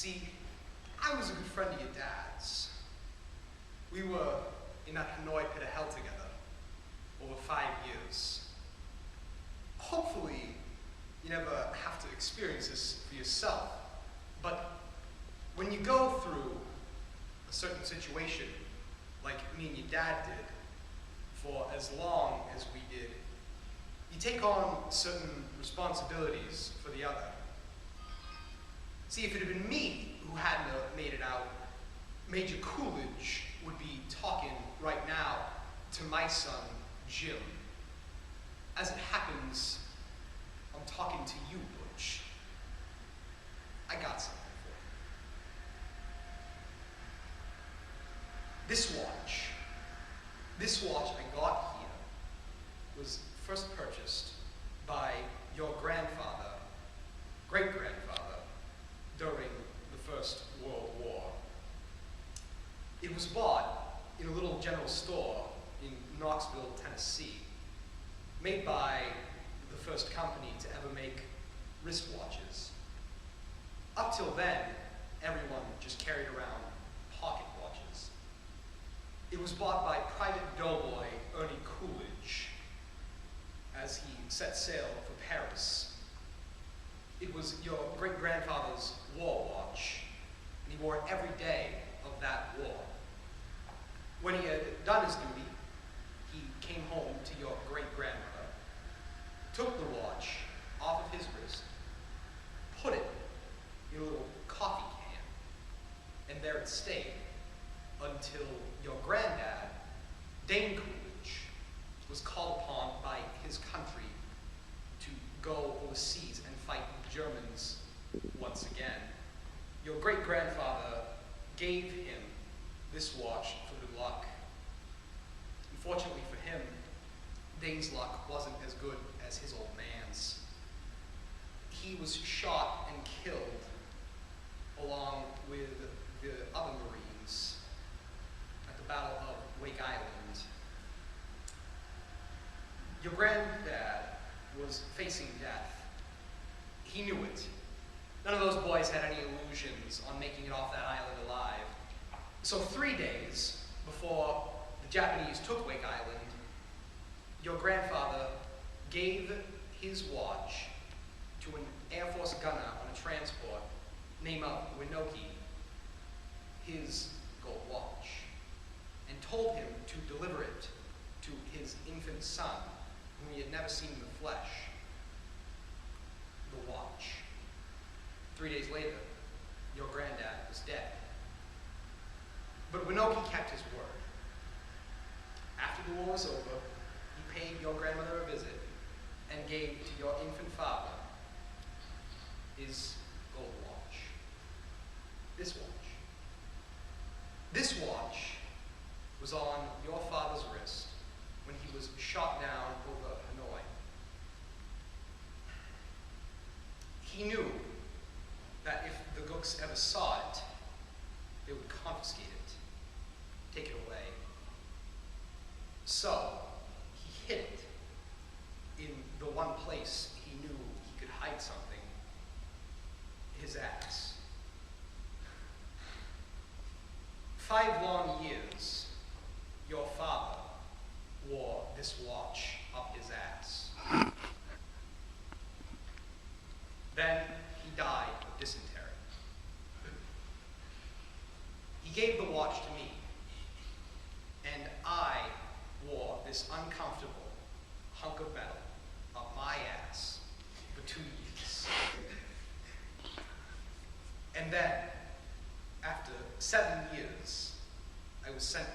See, I was a good friend of your dad's. We were in that Hanoi pit of hell together over 5 years. Hopefully, you never have to experience this for yourself, but when you go through a certain situation, like me and your dad did, for as long as we did, you take on certain responsibilities for the other. See, if it had been me who hadn't made it out, Major Coolidge would be talking right now to my son, Jim. As it happens, I'm talking to you, Butch. I got something for you. This watch I got here was first purchased by your grandfather, great-grandfather, during the First World War. It was bought in a little general store in Knoxville, Tennessee, made by the first company to ever make wristwatches. Up till then, everyone just carried around pocket watches. It was bought by Private Doughboy Ernie Coolidge as he set sail for Paris. It was your great-grandfather's war watch, and he wore it every day of that war. When he had done his duty, he came home to your great-grandmother, took the watch off of his wrist, put it in a little coffee can, and there it stayed until your granddad, Dane Coolidge, was called upon by his country to go overseas and fight the Germans once again. Your great-grandfather gave him this watch for good luck. Unfortunately for him, Dane's luck wasn't as good as his old man's. He was shot and killed along with the other Marines at the Battle of Wake Island. Your granddad was facing death. He knew it. None of those boys had any illusions on making it off that island alive. So 3 days before the Japanese took Wake Island, your grandfather gave his watch to an Air Force gunner on a transport named Winoki, his gold watch, and told him to deliver it to his infant son, whom he had never seen in the flesh, the watch. 3 days later, your granddad was dead. But Winoki kept his word. After the war was over, he paid your grandmother a visit and gave to your infant father his gold watch. This watch. This watch was on your father's wrist when he was shot down over Hanoi. He knew that if the Gooks ever saw it, they would confiscate it, take it away. So he hid it in the one place he knew he could hide something, his axe. 5 long years, your father wore this watch up his ass. Then he died of dysentery. He gave the watch to me, and I wore this uncomfortable hunk of metal up my ass for 2 years. And then, after 7 years, I was sent